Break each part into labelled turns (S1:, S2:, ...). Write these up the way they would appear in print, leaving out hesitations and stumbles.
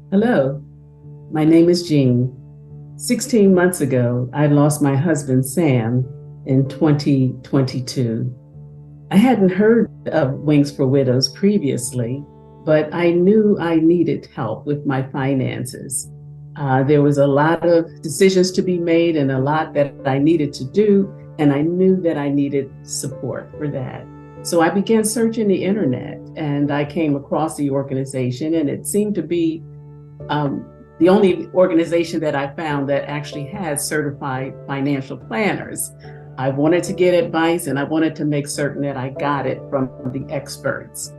S1: Hello, my name is Jean. 16 months ago, I lost my husband, Sam, in 2022. I hadn't heard of Wings for Widows previously, but I knew I needed help with my finances. There was a lot of decisions to be made and a lot that I needed to do, and I knew that I needed support for that. So I began searching the internet and I came across the organization, and it seemed to be the only organization that I found that actually has certified financial planners. I wanted to get advice and I wanted to make certain that I got it from the experts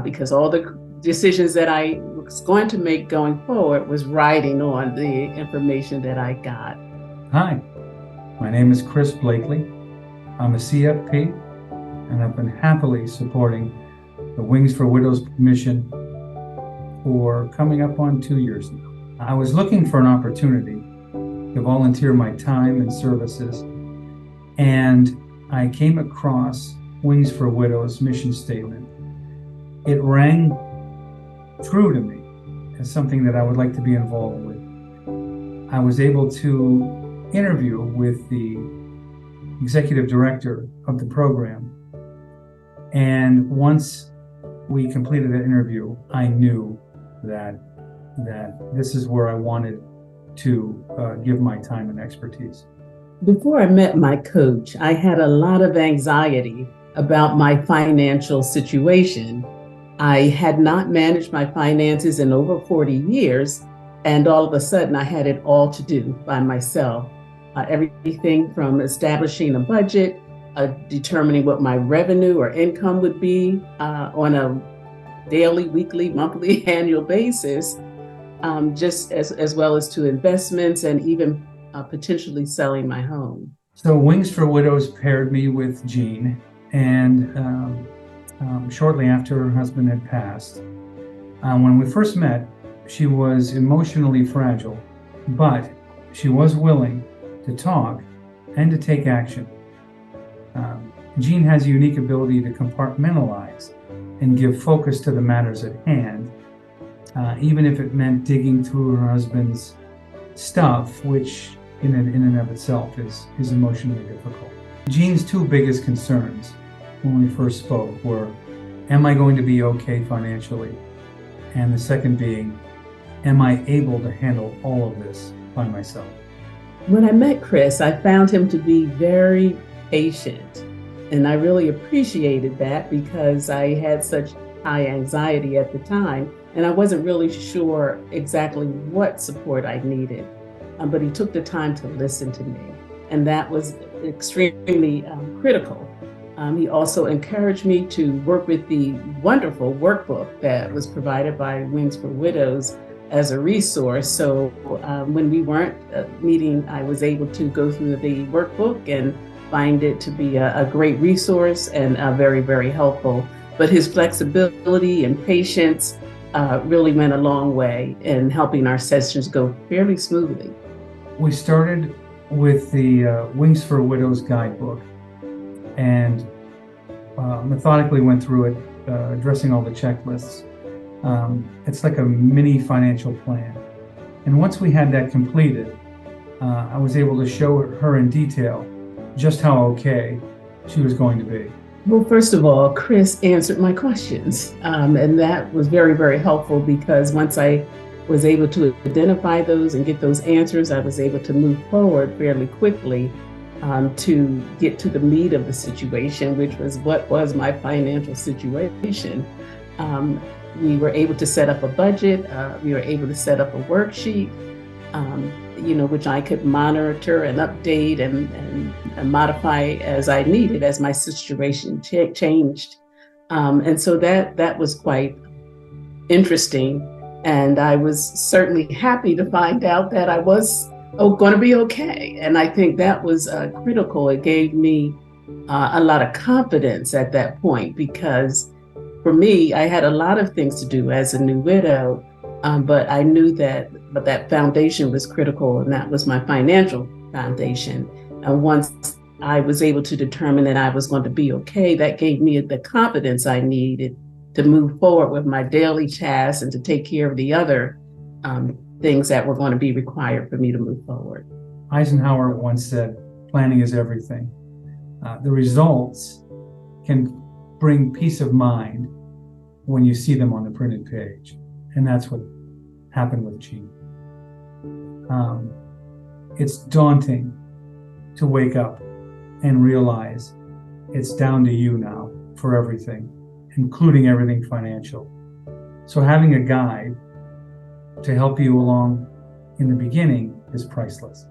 S1: because all the decisions that I was going to make going forward was riding on the information that I got.
S2: Hi, my name is Chris Blakely. I'm a CFP and I've been happily supporting the Wings for Widows mission for coming up on 2 years now. I was looking for an opportunity to volunteer my time and services, and I came across Wings for Widows mission statement. It rang true to me as something that I would like to be involved with. I was able to interview with the executive director of the program, and once we completed that interview, I knew that this is where I wanted to give my time and expertise.
S1: Before I met my coach, I had a lot of anxiety about my financial situation. I had not managed my finances in over 40 years, and all of a sudden I had it all to do by myself. Everything from establishing a budget, determining what my revenue or income would be on a daily, weekly, monthly, annual basis, just as well as to investments and even potentially selling my home.
S2: So Wings for Widows paired me with Jean, and shortly after her husband had passed. When we first met, she was emotionally fragile, but she was willing to talk and to take action. Jean has a unique ability to compartmentalize and give focus to the matters at hand, even if it meant digging through her husband's stuff, which in and of itself is emotionally difficult. Jean's two biggest concerns when we first spoke were, am I going to be okay financially? And the second being, am I able to handle all of this by myself?
S1: When I met Chris, I found him to be very patient. And I really appreciated that because I had such high anxiety at the time, and I wasn't really sure exactly what support I needed. But he took the time to listen to me, and that was extremely critical. He also encouraged me to work with the wonderful workbook that was provided by Wings for Widows as a resource. So when we weren't meeting, I was able to go through the workbook and find it to be a great resource and very, very helpful. But his flexibility and patience really went a long way in helping our sessions go fairly smoothly.
S2: We started with the Wings for Widows guidebook and methodically went through it, addressing all the checklists. It's like a mini financial plan. And once we had that completed, I was able to show her in detail just how okay she was going to be.
S1: Well, first of all, Chris answered my questions, and that was very, very helpful because once I was able to identify those and get those answers, I was able to move forward fairly quickly to get to the meat of the situation, which was what was my financial situation. We were able to set up a budget. We were able to set up a worksheet, which I could monitor and update and modify as I needed, as my situation changed. And so that was quite interesting. And I was certainly happy to find out that I was going to be okay. And I think that was critical. It gave me a lot of confidence at that point because for me, I had a lot of things to do as a new widow, but I knew that foundation was critical, and that was my financial foundation. And once I was able to determine that I was going to be okay, that gave me the confidence I needed to move forward with my daily tasks and to take care of the other things that were going to be required for me to move forward.
S2: Eisenhower once said, planning is everything. The results can bring peace of mind when you see them on the printed page. And that's what happened with Jean. It's daunting to wake up and realize it's down to you now for everything, including everything financial. So having a guide to help you along in the beginning is priceless.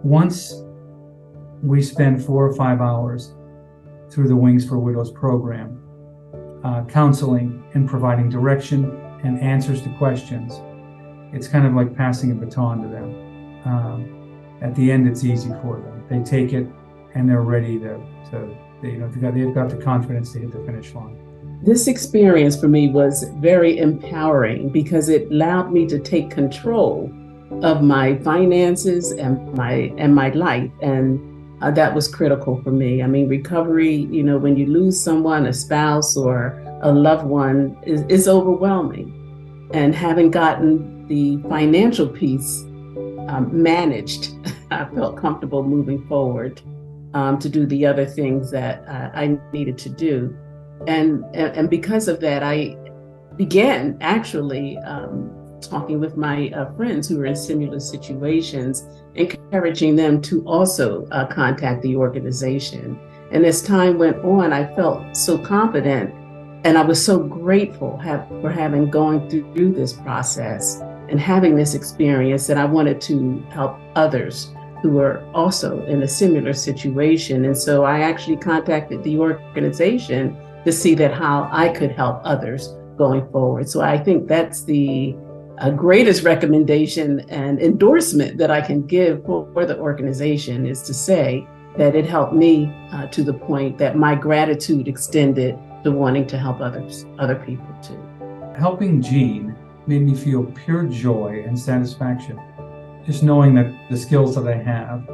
S2: Once we spend 4 or 5 hours through the Wings for Widows program, counseling and providing direction and answers to questions, it's kind of like passing a baton to them. At the end, it's easy for them. They take it and they're ready they've got the confidence to hit the finish line.
S1: This experience for me was very empowering because it allowed me to take control of my finances and my life, and that was critical for me. I mean, recovery, when you lose someone, a spouse or a loved one, is overwhelming. And having gotten the financial piece managed, I felt comfortable moving forward to do the other things that I needed to do. And because of that, I began actually talking with my friends who were in similar situations, encouraging them to also contact the organization. And as time went on, I felt so confident, and I was so grateful for having gone through this process and having this experience, that I wanted to help others who were also in a similar situation. And so I actually contacted the organization to see how I could help others going forward. So I think that's the greatest recommendation and endorsement that I can give for the organization, is to say that it helped me to the point that my gratitude extended to wanting to help other people too.
S2: Helping Jean made me feel pure joy and satisfaction. Just knowing that the skills that I have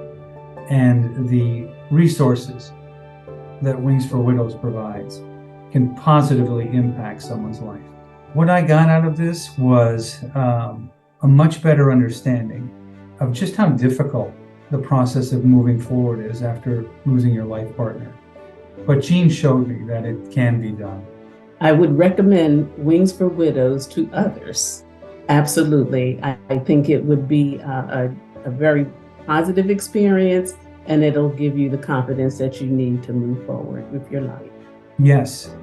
S2: and the resources that Wings for Widows provides can positively impact someone's life. What I got out of this was a much better understanding of just how difficult the process of moving forward is after losing your life partner. But Jean showed me that it can be done.
S1: I would recommend Wings for Widows to others. Absolutely. I think it would be a very positive experience, and it'll give you the confidence that you need to move forward with your life.
S2: Yes,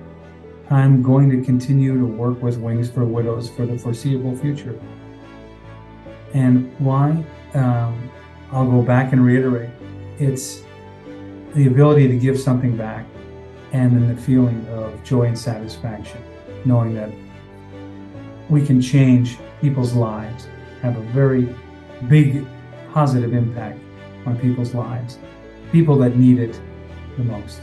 S2: I'm going to continue to work with Wings for Widows for the foreseeable future. And why? I'll go back and reiterate. It's the ability to give something back, and then the feeling of joy and satisfaction, knowing that we can change people's lives, have a very big positive impact on people's lives, people that need it the most.